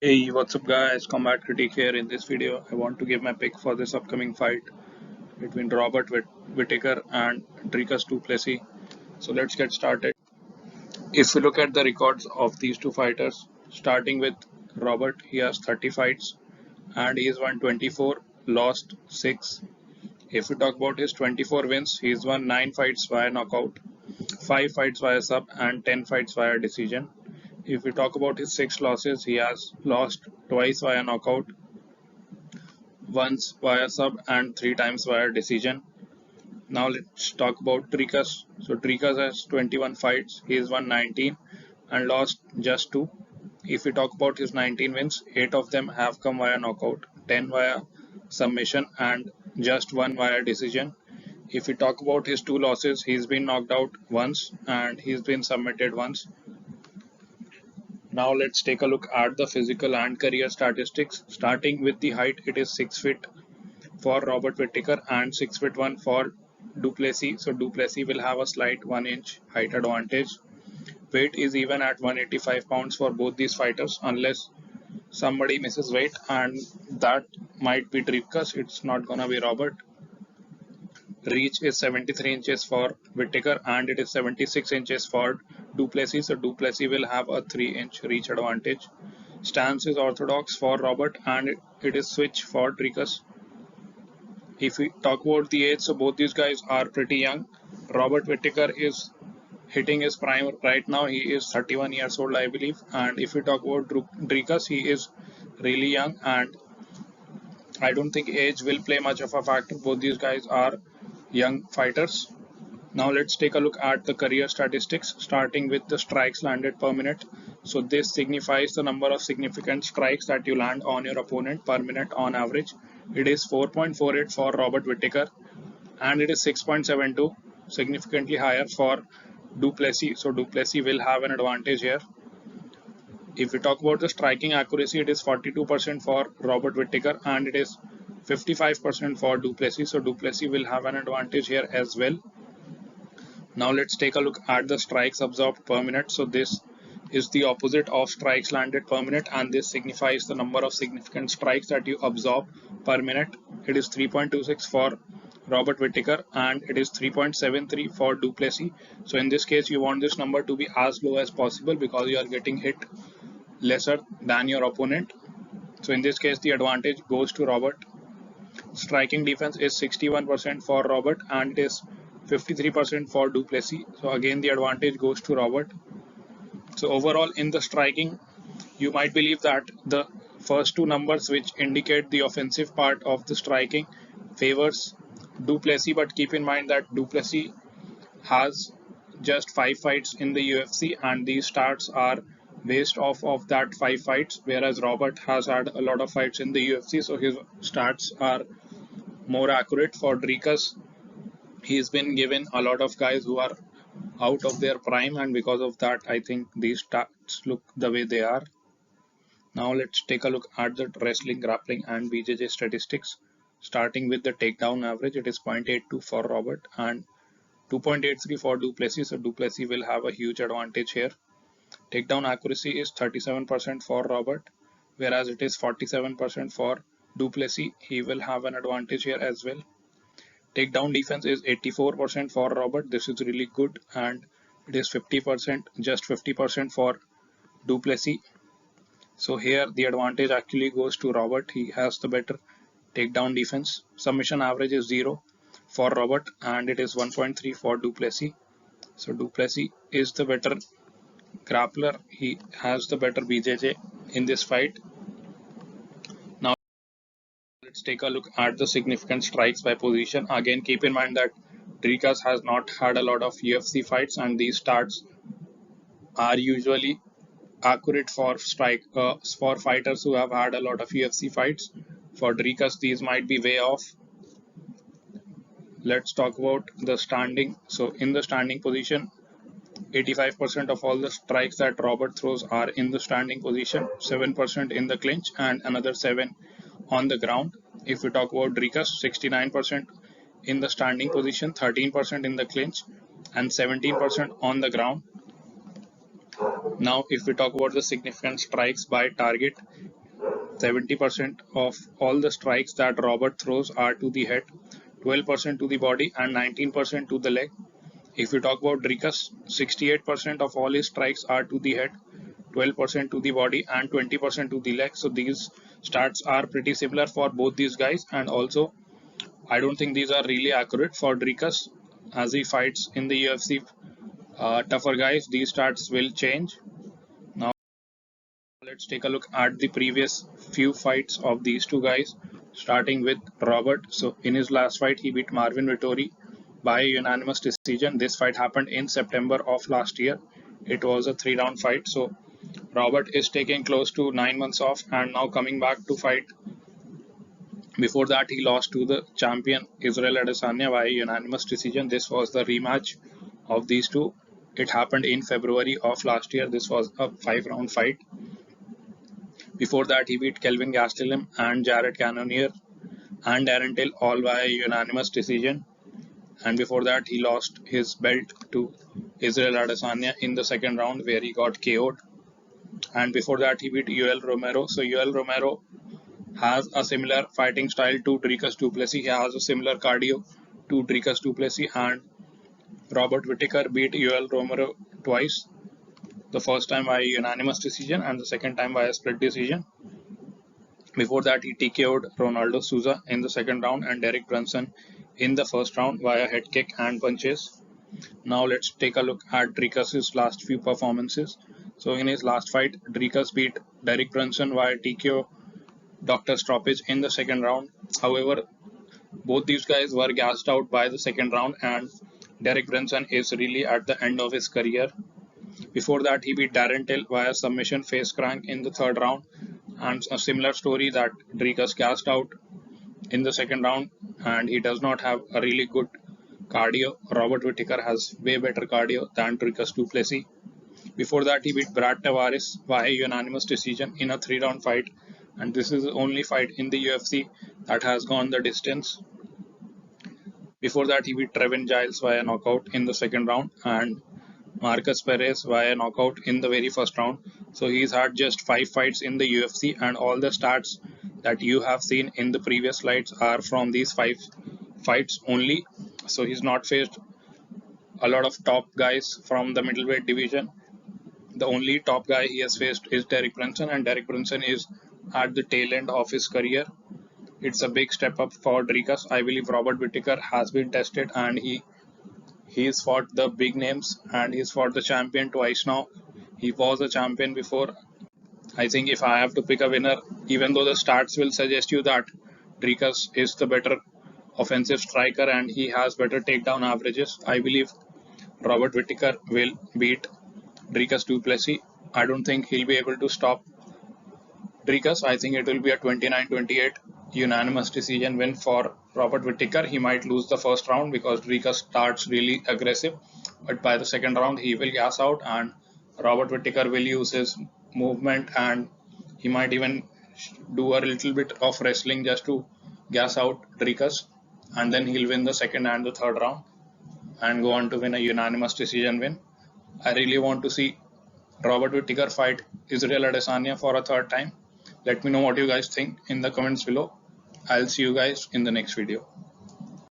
Hey, what's up guys? Combat Critic here. In this video, I want to give my pick for this upcoming fight between Whittaker and Dricus du Plessis. So let's get started. If we look at the records of these two fighters, starting with Robert, he has 30 fights and he has won 24, lost 6. If we talk about his 24 wins, he's won 9 fights via knockout, 5 fights via sub and 10 fights via decision. If we talk about his 6 losses, he has lost twice via knockout, once via sub and 3 times via decision. Now let's talk about Dricus. So Dricus has 21 fights. He has won 19 and lost just 2. If we talk about his 19 wins, 8 of them have come via knockout, 10 via submission and just 1 via decision. If we talk about his 2 losses, he's been knocked out once and he's been submitted once. Now let's take a look at the physical and career statistics. Starting with the height, it is 6 feet for Robert Whittaker and 6 feet 1 for du Plessis. So du Plessis will have a slight 1 inch height advantage. Weight is even at 185 pounds for both these fighters unless somebody misses weight, and that might be Dricus. It's not gonna be Robert. Reach is 73 inches for Whittaker and it is 76 inches for du Plessis. So du Plessis will have a 3-inch reach advantage. Stance is orthodox for Robert and it is switch for Dricus. If we talk about the age, so both these guys are pretty young. Robert Whittaker is hitting his prime right now. He is 31 years old, I believe. And if we talk about Dricus, he is really young, and I don't think age will play much of a factor. Both these guys are young fighters. Now let's take a look at the career statistics, starting with the strikes landed per minute. So this signifies the number of significant strikes that you land on your opponent per minute on average. It is 4.48 for Robert Whittaker and it is 6.72, significantly higher for du Plessis. So du Plessis will have an advantage here. If we talk about the striking accuracy, it is 42% for Robert Whittaker and it is 55% for du Plessis. So du Plessis will have an advantage here as well. Now let's take a look at the strikes absorbed per minute. So this is the opposite of strikes landed per minute, and this signifies the number of significant strikes that you absorb per minute. It is 3.26 for Robert Whittaker and it is 3.73 for du Plessis. So in this case, you want this number to be as low as possible because you are getting hit lesser than your opponent. So in this case, the advantage goes to Robert. Striking defense is 61% for Robert and it is 53% for du Plessis. So again, the advantage goes to Robert. So overall, in the striking, you might believe that the first two numbers, which indicate the offensive part of the striking, favors du Plessis, but keep in mind that du Plessis has just 5 fights in the UFC and these stats are based off of that 5 fights, whereas Robert has had a lot of fights in the UFC, so his stats are more accurate. For Dricus, he's been given a lot of guys who are out of their prime, and because of that, I think these stats look the way they are. Now let's take a look at the wrestling, grappling and BJJ statistics. Starting with the takedown average, it is 0.82 for Robert and 2.83 for du Plessis. So du Plessis will have a huge advantage here. Takedown accuracy is 37% for Robert, whereas it is 47% for du Plessis. He will have an advantage here as well. Takedown defense is 84% for Robert. This is really good, and it is 50%, just 50% for du Plessis. So here the advantage actually goes to Robert. He has the better takedown defense. Submission average is 0 for Robert and it is 1.3 for du Plessis. So du Plessis is the better grappler. He has the better BJJ in this fight. Now let's take a look at the significant strikes by position. Again, keep in mind that Dricus has not had a lot of UFC fights and these stats are usually accurate for for fighters who have had a lot of UFC fights. For Dricus, these might be way off. Let's talk about the standing. So in the standing position, 85% of all the strikes that Robert throws are in the standing position, 7% in the clinch and another 7 on the ground. If we talk about Dricus, 69% in the standing position, 13% in the clinch and 17% on the ground. Now, if we talk about the significant strikes by target, 70% of all the strikes that Robert throws are to the head, 12% to the body, and 19% to the leg. If we talk about Dricus, 68% of all his strikes are to the head, 12% to the body, and 20% to the leg. So these stats are pretty similar for both these guys, and also I don't think these are really accurate for Dricus as he fights in the UFC tougher guys. These stats will change. Now let's take a look at the previous few fights of these two guys, starting with Robert. So in his last fight, he beat Marvin Vittori by unanimous decision. This fight happened in September of last year. It was a 3-round fight. So Robert is taking close to 9 months off and now coming back to fight. Before that, he lost to the champion Israel Adesanya by unanimous decision. This was the rematch of these two. It happened in February of last year. This was a 5-round fight. Before that, he beat Kelvin Gastelum and Jared Cannonier and Darren Till all by unanimous decision. And before that, he lost his belt to Israel Adesanya in the second round where he got KO'd. And before that, he beat Yoel Romero. So Yoel Romero has a similar fighting style to Dricus du Plessis. He has a similar cardio to Dricus du Plessis, and Robert Whittaker beat Yoel Romero twice. The first time by unanimous decision and the second time by a split decision. Before that, he TKO'd Ronaldo Souza in the second round and Derek Brunson in the first round via head kick and punches. Now let's take a look at Dricus' last few performances. So in his last fight, Dricus beat Derek Brunson via TKO Dr. Stoppage in the second round. However, both these guys were gassed out by the second round, and Derek Brunson is really at the end of his career. Before that, he beat Darren Till via submission face crank in the third round, and a similar story that Dricus gassed out in the second round, and he does not have a really good cardio. Robert Whittaker has way better cardio than Dricus du Plessis. Before that, he beat Brad Tavares via unanimous decision in a 3-round fight, and this is the only fight in the UFC that has gone the distance. Before that, he beat Trevin Giles via knockout in the second round and Marcus Perez via knockout in the very first round. So he's had just 5 fights in the UFC, and all the stats that you have seen in the previous slides are from these 5 fights only. So he's not faced a lot of top guys from the middleweight division. The only top guy he has faced is Derek Brunson, and Derek Brunson is at the tail end of his career. It's a big step up for Dricus. I believe Robert Whittaker has been tested, and he's fought the big names and he's fought the champion twice now. He was a champion before. I think if I have to pick a winner, even though the stats will suggest you that Dricus is the better offensive striker and he has better takedown averages, I believe Robert Whittaker will beat Dricus du Plessis. I don't think he'll be able to stop Dricus. I think it will be a 29-28 unanimous decision win for Robert Whittaker. He might lose the first round because Dricus starts really aggressive, but by the second round he will gas out, and Robert Whittaker will use his movement, and he might even do a little bit of wrestling just to gas out Dricus, and then he'll win the second and the third round and go on to win a unanimous decision win. I really want to see Robert Whittaker fight Israel Adesanya for a third time. Let me know what you guys think in the comments below. I'll see you guys in the next video.